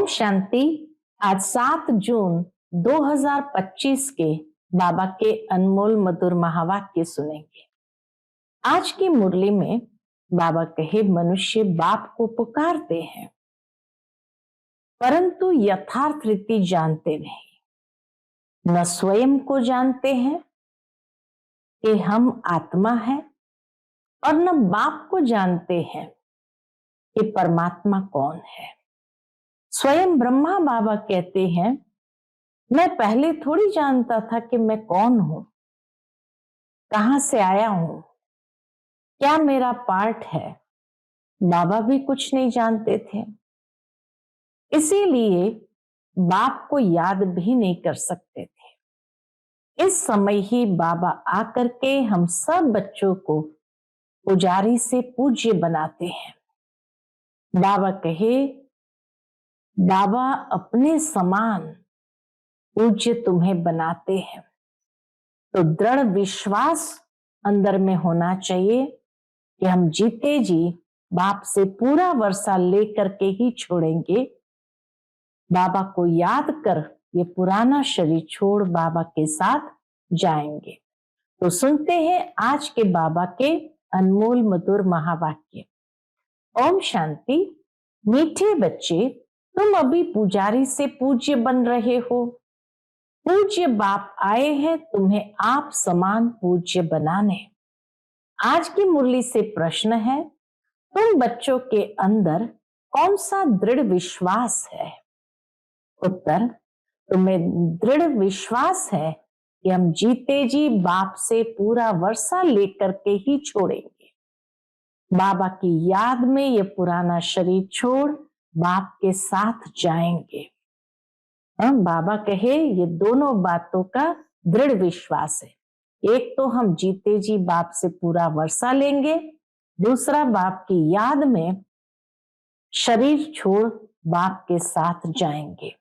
शांति। आज 7 जून 2025 के बाबा के अनमोल मधुर महावाक्य सुनेंगे। आज की मुरली में बाबा कहे, मनुष्य बाप को पुकारते हैं परंतु यथार्थ रीति जानते नहीं, न स्वयं को जानते हैं कि हम आत्मा है और न बाप को जानते हैं कि परमात्मा कौन है। स्वयं ब्रह्मा बाबा कहते हैं, मैं पहले थोड़ी जानता था कि मैं कौन हूं, कहां से आया हूं, क्या मेरा पार्ट है। बाबा भी कुछ नहीं जानते थे, इसीलिए बाप को याद भी नहीं कर सकते थे। इस समय ही बाबा आकर के हम सब बच्चों को पुजारी से पूज्य बनाते हैं। बाबा कहे, बाबा अपने समान पूज्य तुम्हें बनाते हैं, तो दृढ़ विश्वास अंदर में होना चाहिए कि हम जीते जी बाप से पूरा वर्षा लेकर के ही छोड़ेंगे। बाबा को याद कर ये पुराना शरीर छोड़ बाबा के साथ जाएंगे। तो सुनते हैं आज के बाबा के अनमोल मधुर महावाक्य। ओम शांति। मीठे बच्चे, तुम अभी पुजारी से पूज्य बन रहे हो। पूज्य बाप आए हैं तुम्हें आप समान पूज्य बनाने। आज की मुरली से प्रश्न है, तुम बच्चों के अंदर कौन सा दृढ़ विश्वास है? उत्तर, तुम्हें दृढ़ विश्वास है कि हम जीते जी बाप से पूरा वर्षा लेकर के ही छोड़ेंगे। बाबा की याद में ये पुराना शरीर छोड़ बाप के साथ जाएंगे। बाबा कहे, ये दोनों बातों का दृढ़ विश्वास है। एक तो हम जीते जी बाप से पूरा वर्षा लेंगे, दूसरा बाप की याद में शरीर छोड़ बाप के साथ जाएंगे।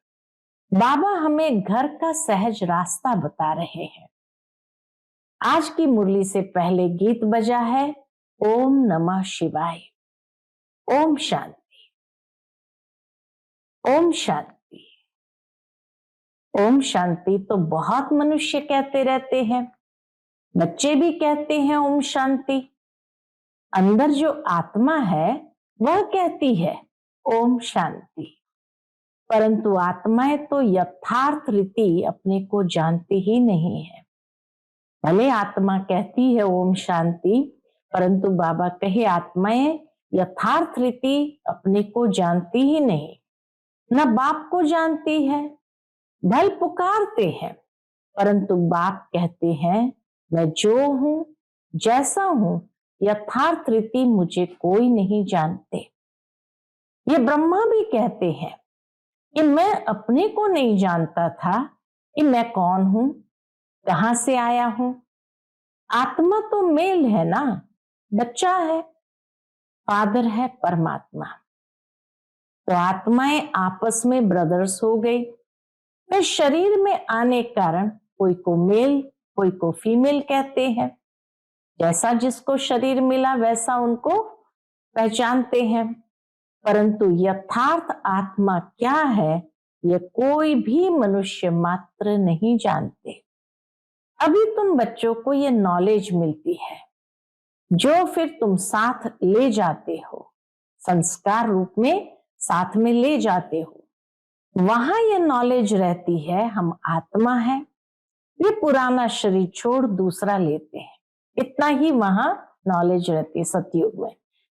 बाबा हमें घर का सहज रास्ता बता रहे हैं। आज की मुरली से पहले गीत बजा है, ओम नमः शिवाय। ओम शांति। ओम शांति। ओम शांति तो बहुत मनुष्य कहते रहते हैं, बच्चे भी कहते हैं ओम शांति। अंदर जो आत्मा है वह कहती है ओम शांति, परंतु आत्माएं तो यथार्थ रीति अपने को जानती ही नहीं है। भले आत्मा कहती है ओम शांति, परंतु बाबा कहे आत्माएं यथार्थ रीति अपने को जानती ही नहीं, न बाप को जानती है। भल पुकारते हैं परंतु बाप कहते हैं, मैं जो हूं जैसा हूं यथार्थ रीति मुझे कोई नहीं जानते। ये ब्रह्मा भी कहते हैं कि मैं अपने को नहीं जानता था कि मैं कौन हूं, कहां से आया हूं। आत्मा तो मेल है ना, बच्चा है, फादर है परमात्मा। तो आत्माएं आपस में ब्रदर्स हो गई। फिर शरीर में आने कारण कोई को मेल कोई को फीमेल कहते हैं। जैसा जिसको शरीर मिला वैसा उनको पहचानते हैं, परंतु यथार्थ आत्मा क्या है ये कोई भी मनुष्य मात्र नहीं जानते। अभी तुम बच्चों को ये नॉलेज मिलती है जो फिर तुम साथ ले जाते हो, संस्कार रूप में साथ में ले जाते हो। वहां ये नॉलेज रहती है, हम आत्मा है, ये पुराना शरीर छोड़ दूसरा लेते हैं। इतना ही वहां नॉलेज रहती है सतयुग में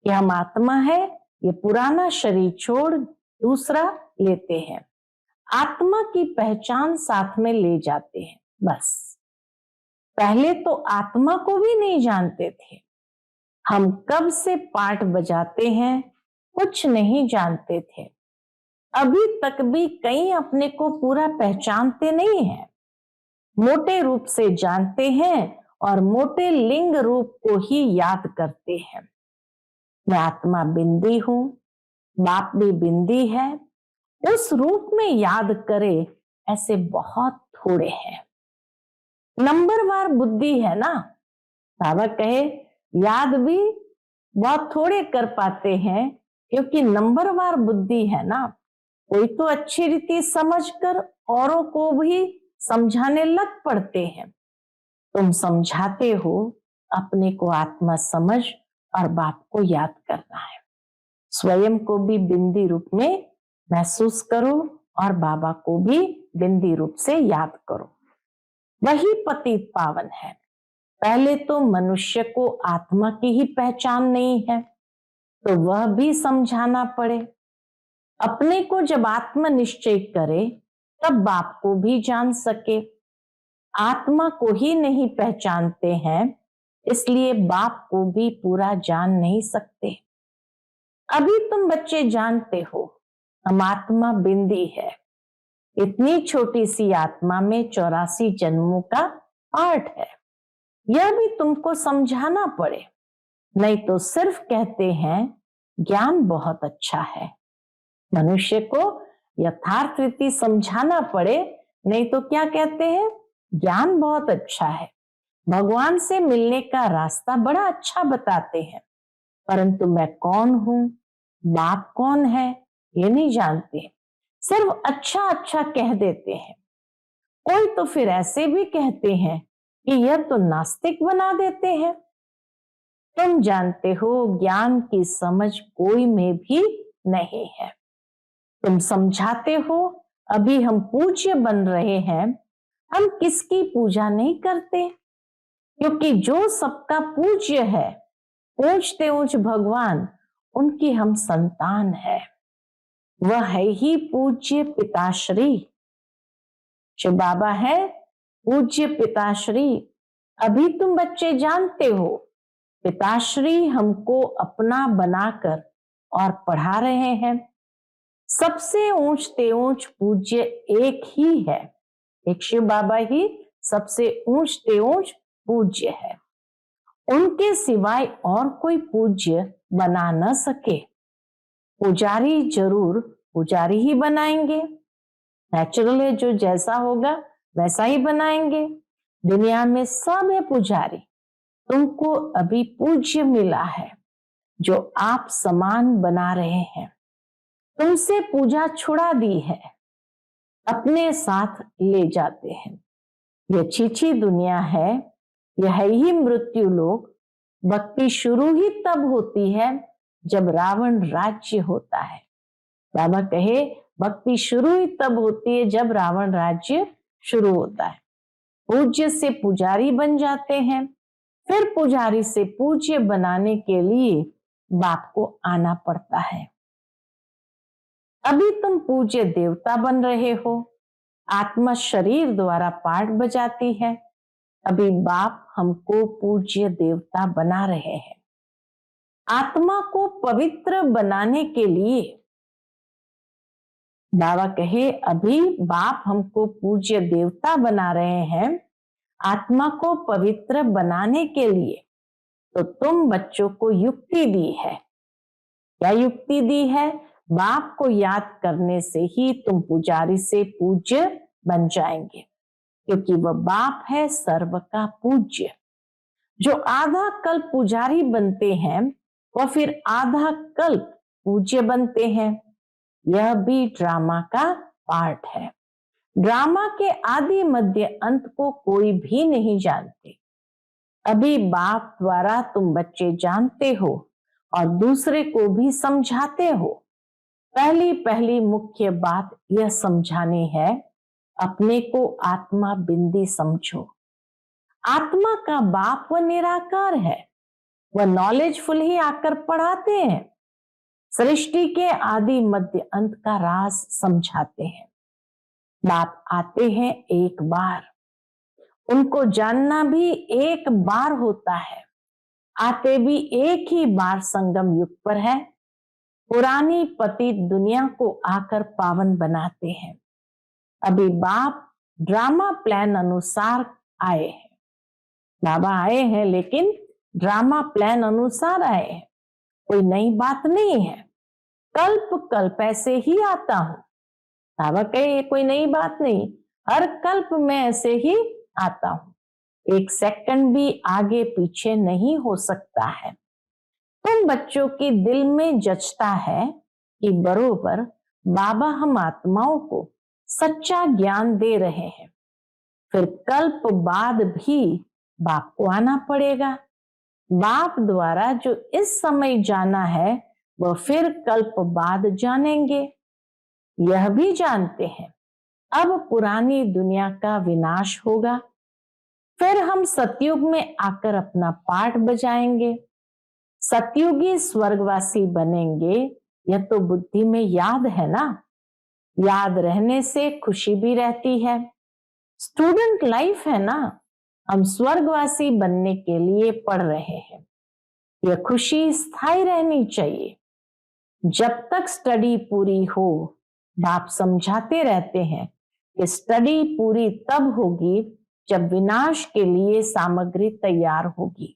कि हम आत्मा है, ये पुराना शरीर छोड़ दूसरा लेते हैं। आत्मा की पहचान साथ में ले जाते हैं बस। पहले तो आत्मा को भी नहीं जानते थे। हम कब से पार्ट बजाते हैं कुछ नहीं जानते थे। अभी तक भी कई अपने को पूरा पहचानते नहीं हैं। मोटे रूप से जानते हैं और मोटे लिंग रूप को ही याद करते हैं। मैं आत्मा बिंदी हूं, बाप भी बिंदी है, उस रूप में याद करे ऐसे बहुत थोड़े हैं। नंबरवार बुद्धि है ना, बाबा कहे याद भी बहुत थोड़े कर पाते हैं क्योंकि नंबरवार बुद्धि है ना। कोई तो अच्छी रीति समझकर औरों को भी समझाने लग पड़ते हैं। तुम समझाते हो, अपने को आत्मा समझ और बाप को याद करना है। स्वयं को भी बिंदी रूप में महसूस करो और बाबा को भी बिंदी रूप से याद करो। वही पतित पावन है। पहले तो मनुष्य को आत्मा की ही पहचान नहीं है, तो वह भी समझाना पड़े। अपने को जब आत्मा निश्चय करे, तब बाप को भी जान सके। आत्मा को ही नहीं पहचानते हैं, इसलिए बाप को भी पूरा जान नहीं सकते। अभी तुम बच्चे जानते हो, हम आत्मा बिंदी है। इतनी छोटी सी आत्मा में 84 जन्मों का पार्ट है। यह भी तुमको समझाना पड़े, नहीं तो सिर्फ कहते हैं ज्ञान बहुत अच्छा है। मनुष्य को यथार्थ रीति समझाना पड़े, नहीं तो क्या कहते हैं, ज्ञान बहुत अच्छा है। भगवान से मिलने का रास्ता बड़ा अच्छा बताते हैं, परंतु मैं कौन हूं, बाप कौन है, ये नहीं जानते। सिर्फ अच्छा अच्छा कह देते हैं। कोई तो फिर ऐसे भी कहते हैं कि यह तो नास्तिक बना देते हैं। तुम जानते हो ज्ञान की समझ कोई में भी नहीं है। तुम समझाते हो अभी हम पूज्य बन रहे हैं, हम किसकी पूजा नहीं करते, क्योंकि जो सबका पूज्य है, ऊंचते ऊंच भगवान, उनकी हम संतान है। वह है ही पूज्य पिताश्री। जो बाबा है पूज्य पिताश्री। अभी तुम बच्चे जानते हो, पिताश्री हमको अपना बनाकर और पढ़ा रहे हैं। सबसे ऊंचते ऊंच पूज्य एक ही है, एक शिव बाबा ही सबसे ऊंचते ऊंच पूज्य है। उनके सिवाय और कोई पूज्य बना न सके। पुजारी जरूर पुजारी ही बनाएंगे, नेचुरल है, जो जैसा होगा वैसा ही बनाएंगे। दुनिया में सब है पुजारी। तुमको अभी पूज्य मिला है, जो आप समान बना रहे हैं। तुमसे पूजा छुड़ा दी है, अपने साथ ले जाते हैं। यह छीछी दुनिया है, यह है ही मृत्यु लोक। भक्ति शुरू ही तब होती है जब रावण राज्य होता है। बाबा कहे भक्ति शुरू ही तब होती है जब रावण राज्य शुरू होता है। पूज्य से पुजारी बन जाते हैं, फिर पुजारी से पूज्य बनाने के लिए बाप को आना पड़ता है। अभी तुम पूज्य देवता बन रहे हो, आत्मा शरीर द्वारा पाठ बजाती है। अभी बाप हमको पूज्य देवता बना रहे हैं। आत्मा को पवित्र बनाने के लिए बाबा कहे अभी बाप हमको पूज्य देवता बना रहे हैं, आत्मा को पवित्र बनाने के लिए। तो तुम बच्चों को युक्ति दी है। क्या युक्ति दी है? बाप को याद करने से ही तुम पुजारी से पूज्य बन जाएंगे, क्योंकि वह बाप है सर्व का पूज्य। जो आधा कल्प पुजारी बनते हैं, वह फिर आधा कल्प पूज्य बनते हैं। यह भी ड्रामा का पार्ट है। ड्रामा के आदि मध्य अंत को कोई भी नहीं जानते। अभी बाप द्वारा तुम बच्चे जानते हो और दूसरे को भी समझाते हो। पहली पहली मुख्य बात यह समझानी है, अपने को आत्मा बिंदी समझो। आत्मा का बाप वह निराकार है, वह नॉलेजफुल ही आकर पढ़ाते हैं। सृष्टि के आदि मध्य अंत का राज समझाते हैं। बाप आते हैं एक बार, उनको जानना भी एक बार होता है। आते भी एक ही बार संगम युग पर है। पुरानी पतित दुनिया को आकर पावन बनाते हैं। अभी बाप ड्रामा प्लान अनुसार आए हैं। बाबा आए हैं लेकिन ड्रामा प्लान अनुसार आए हैं, कोई नई बात नहीं है। कल्प कल्प ऐसे ही आता हूं। बाबा कहे कोई नई बात नहीं, हर कल्प में ऐसे ही आता हूं, एक सेकंड भी आगे पीछे नहीं हो सकता है। तुम बच्चों के दिल में जचता है कि बरोबर बाबा हम आत्माओं को सच्चा ज्ञान दे रहे हैं, फिर कल्प बाद भी बाप को आना पड़ेगा। बाप द्वारा जो इस समय जाना है वह फिर कल्प बाद जानेंगे। यह भी जानते हैं अब पुरानी दुनिया का विनाश होगा, फिर हम सतयुग में आकर अपना पाठ बजाएंगे, सतयुगी स्वर्गवासी बनेंगे। यह तो बुद्धि में याद है ना। याद रहने से खुशी भी रहती है। स्टूडेंट लाइफ है ना, हम स्वर्गवासी बनने के लिए पढ़ रहे हैं। यह खुशी स्थायी रहनी चाहिए। जब तक स्टडी पूरी हो, बाप समझाते रहते हैं कि स्टडी पूरी तब होगी जब विनाश के लिए सामग्री तैयार होगी।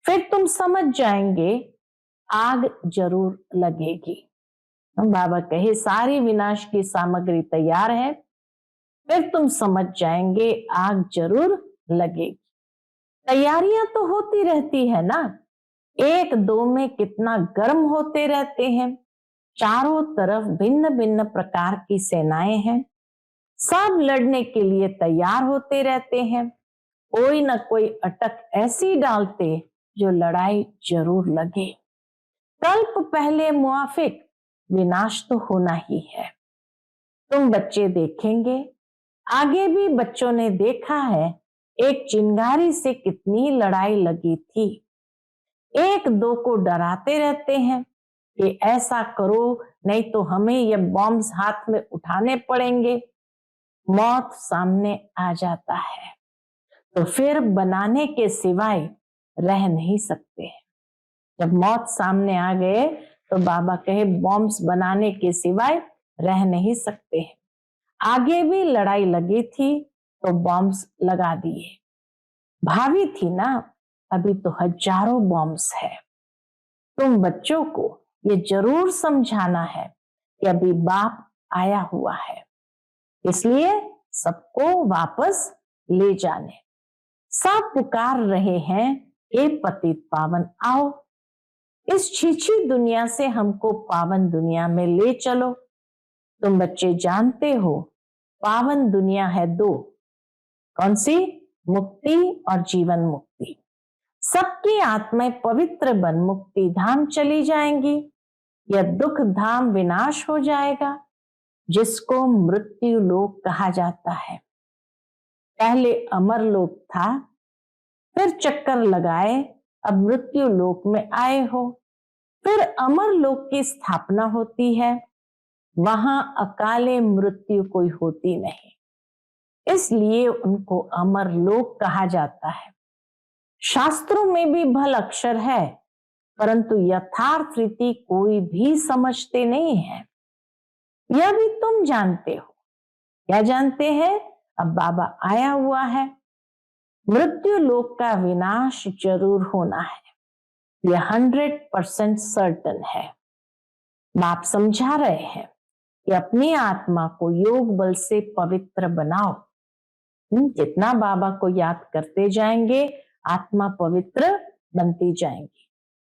फिर तुम समझ जाएंगे आग जरूर लगेगी। बाबा कहे सारी विनाश की सामग्री तैयार है, फिर तुम समझ जाएंगे आग जरूर लगेगी। तैयारियां तो होती रहती है ना, एक दो में कितना गर्म होते रहते हैं। चारों तरफ भिन्न भिन्न प्रकार की सेनाएं हैं, सब लड़ने के लिए तैयार होते रहते हैं। कोई न कोई अटक ऐसी डालते जो लड़ाई जरूर लगे। कल्प पहले मुआफिक विनाश तो होना ही है। तुम बच्चे देखेंगे, आगे भी बच्चों ने देखा है, एक चिंगारी से कितनी लड़ाई लगी थी। एक दो को डराते रहते हैं कि ऐसा करो नहीं तो हमें ये बॉम्ब्स हाथ में उठाने पड़ेंगे। मौत सामने आ जाता है तो फिर बनाने के सिवाय रह नहीं सकते। जब मौत सामने आ गए तो बाबा कहे बॉम्ब्स बनाने के सिवाय रह नहीं सकते हैं। आगे भी लड़ाई लगी थी तो बॉम्ब्स लगा दिए। भावी थी ना, अभी तो हजारों बॉम्ब्स है। तुम बच्चों को ये जरूर समझाना है कि अभी बाप आया हुआ है, इसलिए सबको वापस ले जाने। सब पुकार रहे हैं ए पतित पावन आओ, इस छीछी दुनिया से हमको पावन दुनिया में ले चलो। तुम बच्चे जानते हो पावन दुनिया है दो, कौन सी? मुक्ति और जीवन मुक्ति। सबकी आत्माएं पवित्र बन मुक्ति धाम चली जाएंगी। यह दुख धाम विनाश हो जाएगा, जिसको मृत्यु लोक कहा जाता है। पहले अमर लोक था, फिर चक्कर लगाए, अब मृत्यु लोक में आए हो। फिर अमर लोक की स्थापना होती है, वहां अकाले मृत्यु कोई होती नहीं, इसलिए उनको अमर लोक कहा जाता है। शास्त्रों में भी भल अक्षर है, परंतु यथार्थ रीति कोई भी समझते नहीं है। यह भी तुम जानते हो। क्या जानते हैं? अब बाबा आया हुआ है, मृत्यु लोक का विनाश जरूर होना है, यह 100% सर्टन है। बाप समझा रहे हैं कि अपनी आत्मा को योग बल से पवित्र बनाओ। जितना बाबा को याद करते जाएंगे, आत्मा पवित्र बनती जाएंगी।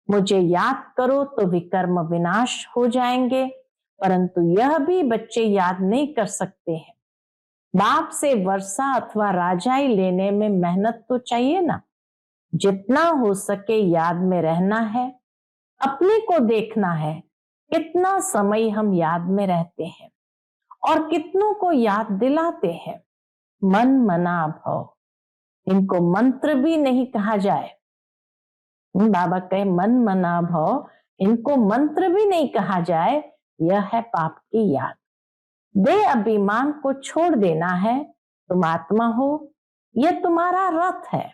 मुझे याद करो तो विकर्म विनाश हो जाएंगे, परंतु यह भी बच्चे याद नहीं कर सकते हैं। बाप से वर्षा अथवा राजाई लेने में मेहनत तो चाहिए ना। जितना हो सके याद में रहना है, अपने को देखना है कितना समय हम याद में रहते हैं और कितनों को याद दिलाते हैं। मन मना भव, इनको मंत्र भी नहीं कहा जाए। बाबा कहे मन मना भव, इनको मंत्र भी नहीं कहा जाए, यह है पाप की याद। दे अभिमान को छोड़ देना है। तुम आत्मा हो, यह तुम्हारा रथ है,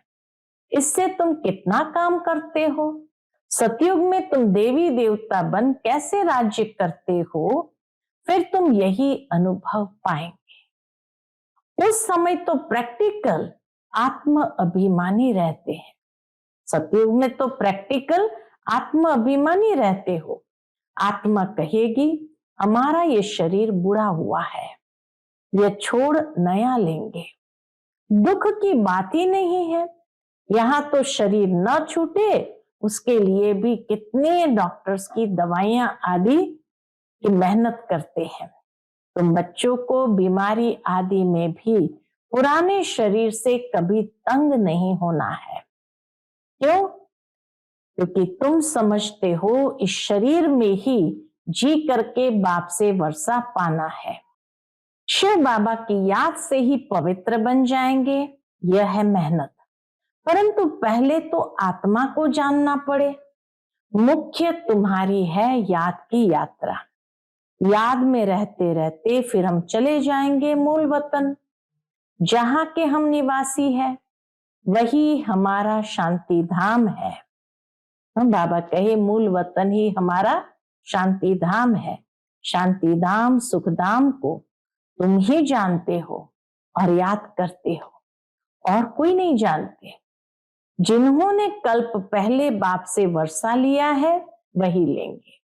इससे तुम कितना काम करते हो। सतयुग में तुम देवी देवता बन कैसे राज्य करते हो, फिर तुम यही अनुभव पाएंगे। उस समय तो प्रैक्टिकल आत्म अभिमानी रहते हैं। सतयुग में तो प्रैक्टिकल आत्म अभिमानी रहते हो। आत्मा कहेगी हमारा ये शरीर बुरा हुआ है, यह छोड़ नया लेंगे। दुख की बात ही नहीं है। यहाँ तो शरीर न छूटे उसके लिए भी कितने डॉक्टर्स की दवाइयां आदि कि मेहनत करते हैं। तुम बच्चों को बीमारी आदि में भी पुराने शरीर से कभी तंग नहीं होना है। क्यों? क्योंकि तुम समझते हो इस शरीर में ही जी करके बाप से वर्षा पाना है। शिव बाबा की याद से ही पवित्र बन जाएंगे, यह है मेहनत। परंतु पहले तो आत्मा को जानना पड़े। मुख्य तुम्हारी है याद की यात्रा। याद में रहते रहते फिर हम चले जाएंगे मूल वतन, जहां के हम निवासी है, वही हमारा शांति धाम है। हम बाबा कहे मूल वतन ही हमारा शांति धाम है। शांति धाम सुख धाम को तुम ही जानते हो और याद करते हो, और कोई नहीं जानते। जिन्होंने कल्प पहले बाप से वर्षा लिया है वही लेंगे।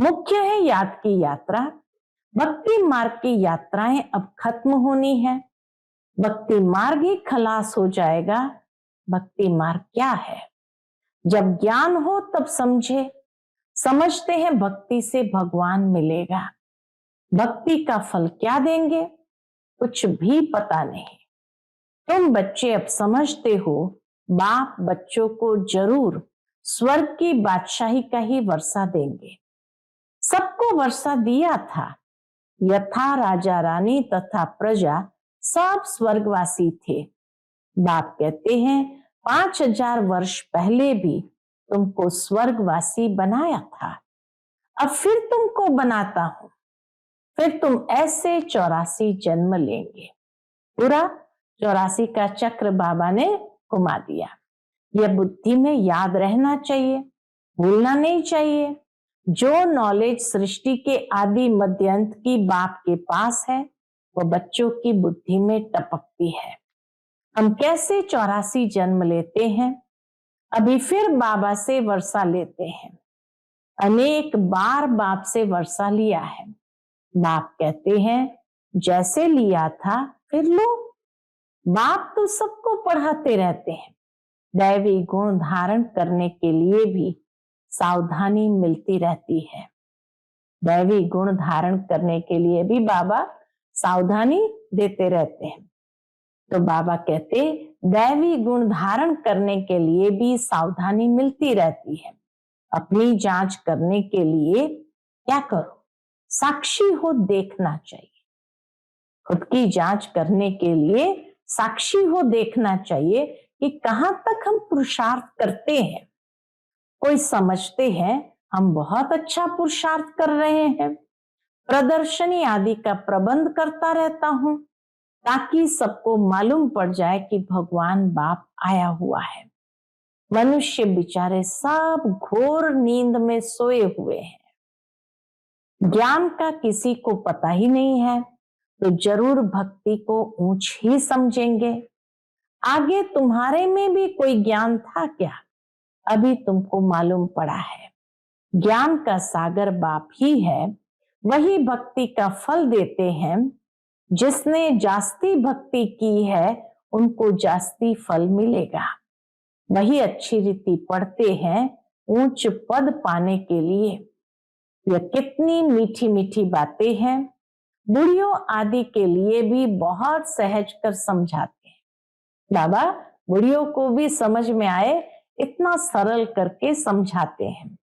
मुख्य है याद की यात्रा। भक्ति मार्ग की यात्राएं अब खत्म होनी है। भक्ति मार्ग ही खलास हो जाएगा। भक्ति मार्ग क्या है? जब ज्ञान हो तब समझे। समझते हैं भक्ति से भगवान मिलेगा। भक्ति का फल क्या देंगे? कुछ भी पता नहीं। तुम बच्चे अब समझते हो बाप बच्चों को जरूर स्वर्ग की बादशाही का ही वर्षा देंगे। सबको वर्षा दिया था। यथा राजा रानी तथा प्रजा सब स्वर्गवासी थे। बाप कहते हैं 5000 वर्ष पहले भी तुमको स्वर्गवासी बनाया था। अब फिर तुमको बनाता हूं। फिर तुम ऐसे 84 जन्म लेंगे। पूरा 84 का चक्र बाबा ने घुमा दिया। यह बुद्धि में याद रहना चाहिए, भूलना नहीं चाहिए। जो नॉलेज सृष्टि के आदि मध्य अंत की बाप के पास है, वह बच्चों की बुद्धि में टपकती है। हम कैसे 84 जन्म लेते हैं? अभी फिर बाबा से वर्षा लेते हैं। अनेक बार बाप से वर्षा लिया है। बाप कहते हैं जैसे लिया था फिर लो। बाप तो सबको पढ़ाते रहते हैं। दैवी गुण धारण करने के लिए भी सावधानी मिलती रहती है। दैवी गुण धारण करने के लिए भी बाबा सावधानी देते रहते हैं। तो बाबा कहते दैवी गुण धारण करने के लिए भी सावधानी मिलती रहती है। अपनी जांच करने के लिए क्या करो? साक्षी हो देखना चाहिए। खुद की जांच करने के लिए साक्षी हो देखना चाहिए कि कहां तक हम पुरुषार्थ करते हैं। कोई समझते हैं हम बहुत अच्छा पुरुषार्थ कर रहे हैं। प्रदर्शनी आदि का प्रबंध करता रहता हूं ताकि सबको मालूम पड़ जाए कि भगवान बाप आया हुआ है। मनुष्य बेचारे सब घोर नींद में सोए हुए हैं। ज्ञान का किसी को पता ही नहीं है, तो जरूर भक्ति को ऊंच ही समझेंगे। आगे तुम्हारे में भी कोई ज्ञान था क्या? अभी तुमको मालूम पड़ा है। ज्ञान का सागर बाप ही है। वही भक्ति का फल देते हैं। जिसने जास्ती भक्ति की है उनको जास्ती फल मिलेगा। वही अच्छी रीति पढ़ते हैं ऊंच पद पाने के लिए। यह कितनी मीठी मीठी बातें हैं। बुढ़ियों आदि के लिए भी बहुत सहज कर समझाते हैं। बाबा बुढ़ियों को भी समझ में आए इतना सरल करके समझाते हैं।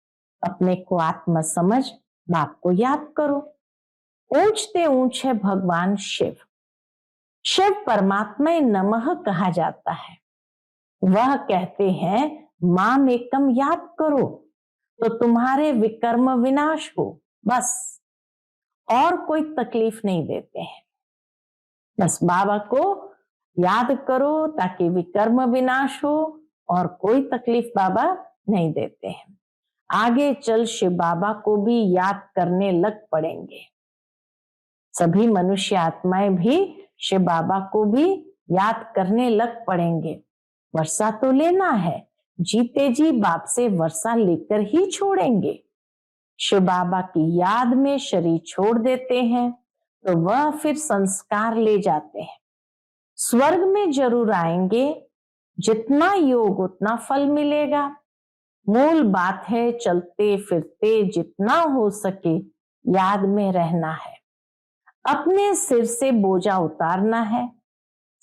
अपने को आत्मा समझ बाप को याद करो। ऊंचते ऊंच है भगवान शिव। शिव परमात्मा नमः कहा जाता है। वह कहते हैं माम एकम याद करो तो तुम्हारे विकर्म विनाश हो। बस और कोई तकलीफ नहीं देते हैं। बस बाबा को याद करो ताकि विकर्म विनाश हो, और कोई तकलीफ बाबा नहीं देते हैं। आगे चल शिव बाबा को भी याद करने लग पड़ेंगे। सभी मनुष्य आत्माएं भी शिव बाबा को भी याद करने लग पड़ेंगे। वर्षा तो लेना है, जीते जी बाप से वर्षा लेकर ही छोड़ेंगे। शिव बाबा की याद में शरीर छोड़ देते हैं तो वह फिर संस्कार ले जाते हैं। स्वर्ग में जरूर आएंगे। जितना योग उतना फल मिलेगा। मूल बात है चलते फिरते जितना हो सके याद में रहना है, अपने सिर से बोझा उतारना है,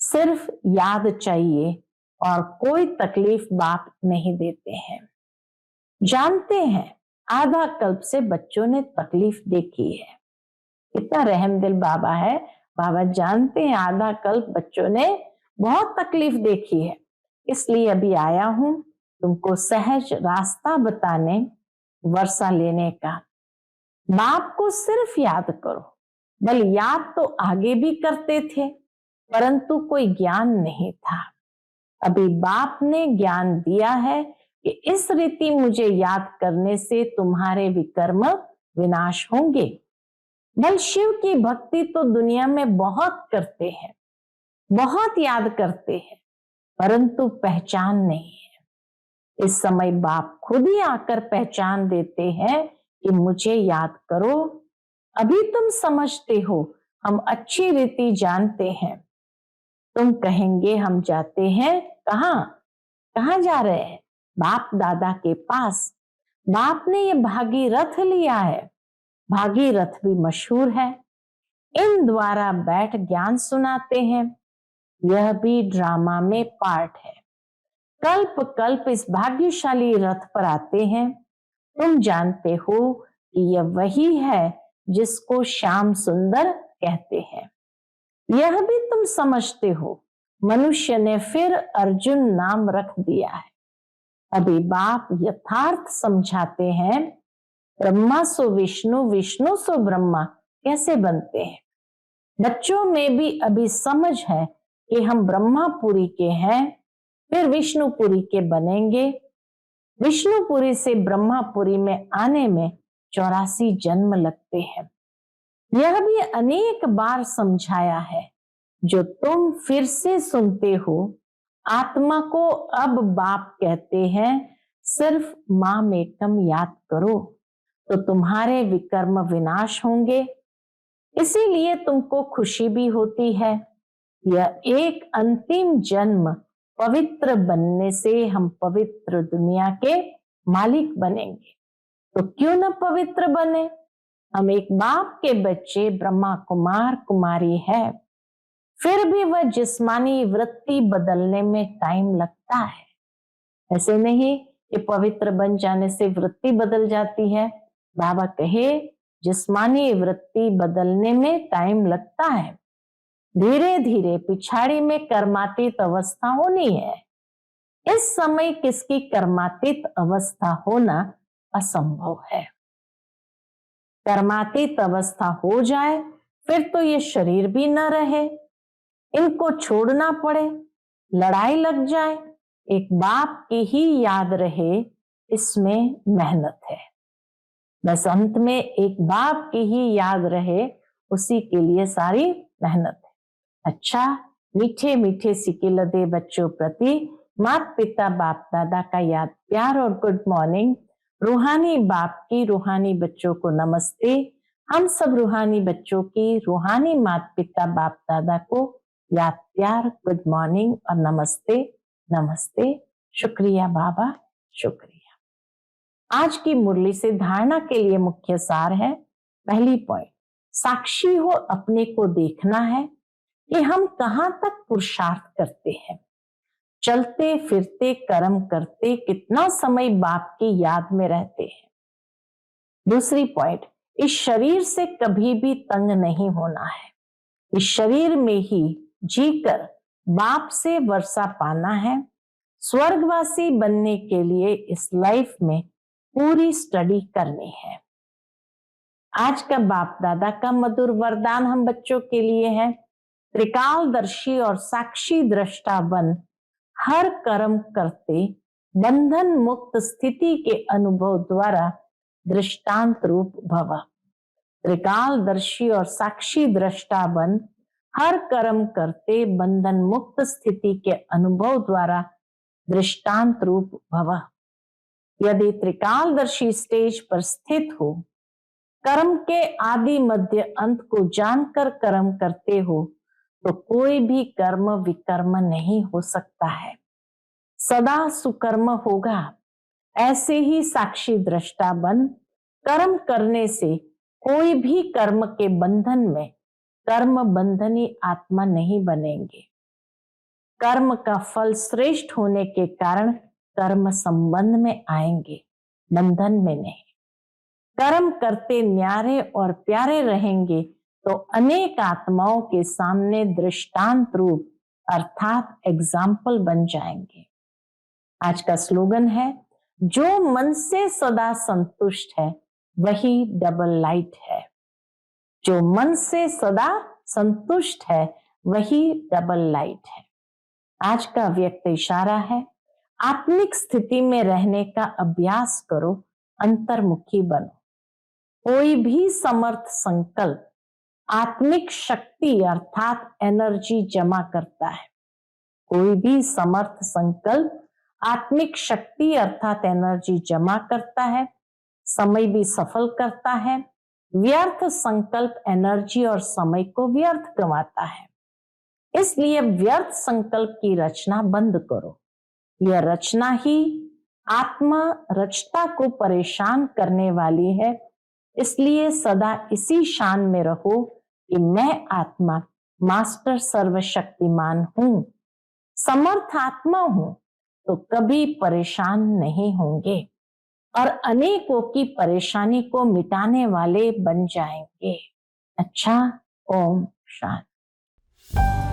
सिर्फ याद चाहिए और कोई तकलीफ बाप नहीं देते हैं। जानते हैं आधा कल्प से बच्चों ने तकलीफ देखी है। कितना रहमदिल बाबा है। बाबा जानते हैं आधा कल्प बच्चों ने बहुत तकलीफ देखी है, इसलिए अभी आया हूं तुमको सहज रास्ता बताने, वर्षा लेने का। बाप को सिर्फ याद करो। बल याद तो आगे भी करते थे, परंतु कोई ज्ञान नहीं था। अभी बाप ने ज्ञान दिया है कि इस रीति मुझे याद करने से तुम्हारे विकर्म विनाश होंगे। बल शिव की भक्ति तो दुनिया में बहुत करते हैं, बहुत याद करते हैं, परंतु पहचान नहीं है। इस समय बाप खुद ही आकर पहचान देते हैं कि मुझे याद करो। अभी तुम समझते हो, हम अच्छी रीति जानते हैं। तुम कहेंगे हम जाते हैं कहाँ? कहाँ जा रहे हैं? बाप दादा के पास। बाप ने ये भागीरथ लिया है। भागीरथ भी मशहूर है। इन द्वारा बैठ ज्ञान सुनाते हैं। यह भी ड्रामा में पार्ट है। कल्प कल्प इस भाग्यशाली रथ पर आते हैं। तुम जानते हो कि यह वही है जिसको श्याम सुंदर कहते हैं। यह भी तुम समझते हो। मनुष्य ने फिर अर्जुन नाम रख दिया है। अभी बाप यथार्थ समझाते हैं, ब्रह्मा सो विष्णु, विष्णु सो ब्रह्मा कैसे बनते हैं। बच्चों में भी अभी समझ है कि हम ब्रह्मापुरी के हैं, फिर विष्णुपुरी के बनेंगे। विष्णुपुरी से ब्रह्मापुरी में आने में 84 जन्म लगते हैं। यह भी अनेक बार समझाया है, जो तुम फिर से सुनते हो। आत्मा को अब बाप कहते हैं, सिर्फ माम एकम याद करो तो तुम्हारे विकर्म विनाश होंगे। इसीलिए तुमको खुशी भी होती है। यह एक अंतिम जन्म पवित्र बनने से हम पवित्र दुनिया के मालिक बनेंगे। तो क्यों न पवित्र बने? हम एक बाप के बच्चे ब्रह्मा कुमार कुमारी है, फिर भी वह जिस्मानी वृत्ति बदलने में टाइम लगता है। ऐसे नहीं कि पवित्र बन जाने से वृत्ति बदल जाती है। बाबा कहे जिस्मानी वृत्ति बदलने में टाइम लगता है। धीरे धीरे पिछाड़ी में कर्मातीत अवस्था होनी है। इस समय किसकी कर्मातीत अवस्था होना असंभव है। कर्मातीत अवस्था हो जाए फिर तो ये शरीर भी न रहे, इनको छोड़ना पड़े, लड़ाई लग जाए, एक बाप की ही याद रहे, इसमें मेहनत है। बस अंत में एक बाप की ही याद रहे, उसी के लिए सारी मेहनत है। अच्छा, मीठे मीठे सिके लदे बच्चों प्रति माता पिता बाप दादा का याद प्यार और गुड मॉर्निंग। रूहानी बाप की रूहानी बच्चों को नमस्ते। हम सब रूहानी बच्चों की रूहानी माता पिता बाप दादा को याद प्यार गुड मॉर्निंग और नमस्ते नमस्ते। शुक्रिया बाबा, शुक्रिया। आज की मुरली से धारणा के लिए मुख्य सार है। पहली पॉइंट, साक्षी हो अपने को देखना है कि हम कहां तक पुरुषार्थ करते हैं। चलते फिरते कर्म करते कितना समय बाप की याद में रहते हैं। दूसरी पॉइंट, इस शरीर से कभी भी तंग नहीं होना है। इस शरीर में ही जीकर बाप से वर्षा पाना है। स्वर्गवासी बनने के लिए इस लाइफ में पूरी स्टडी करनी है। आज का बाप दादा का मधुर वरदान हम बच्चों के लिए है, त्रिकालदर्शी और साक्षी दृष्टा बन, हर कर्म करते बंधन मुक्त स्थिति के अनुभव द्वारा दृष्टांत रूप भव। त्रिकालदर्शी और साक्षी दृष्टा बन, हर कर्म करते बंधन मुक्त स्थिति के अनुभव द्वारा दृष्टांत रूप भव। यदि त्रिकालदर्शी स्टेज पर स्थित हो, कर्म के आदि मध्य अंत को जानकर कर्म करते हो, तो कोई भी कर्म विकर्म नहीं हो सकता है, सदा सुकर्म होगा। ऐसे ही साक्षी दृष्टा बन कर्म करने से कोई भी कर्म के बंधन में कर्म बंधनी आत्मा नहीं बनेंगे। कर्म का फल श्रेष्ठ होने के कारण कर्म संबंध में आएंगे, बंधन में नहीं। कर्म करते न्यारे और प्यारे रहेंगे तो अनेक आत्माओं के सामने दृष्टांत रूप अर्थात एग्जाम्पल बन जाएंगे। आज का स्लोगन है, जो मन से सदा संतुष्ट है वही डबल लाइट है। जो मन से सदा संतुष्ट है वही डबल लाइट है। आज का व्यक्त इशारा है, आत्मिक स्थिति में रहने का अभ्यास करो, अंतर्मुखी बनो। कोई भी समर्थ संकल्प आत्मिक शक्ति अर्थात एनर्जी जमा करता है। कोई भी समर्थ संकल्प आत्मिक शक्ति अर्थात एनर्जी जमा करता है, समय भी सफल करता है। व्यर्थ संकल्प एनर्जी और समय को व्यर्थ गंवाता है। इसलिए व्यर्थ संकल्प की रचना बंद करो। यह रचना ही आत्मा रचता को परेशान करने वाली है। इसलिए सदा इसी शान में रहो कि मैं आत्मा मास्टर सर्वशक्तिमान हूं, समर्थ आत्मा हूं, तो कभी परेशान नहीं होंगे और अनेकों की परेशानी को मिटाने वाले बन जाएंगे। अच्छा, ओम शांति।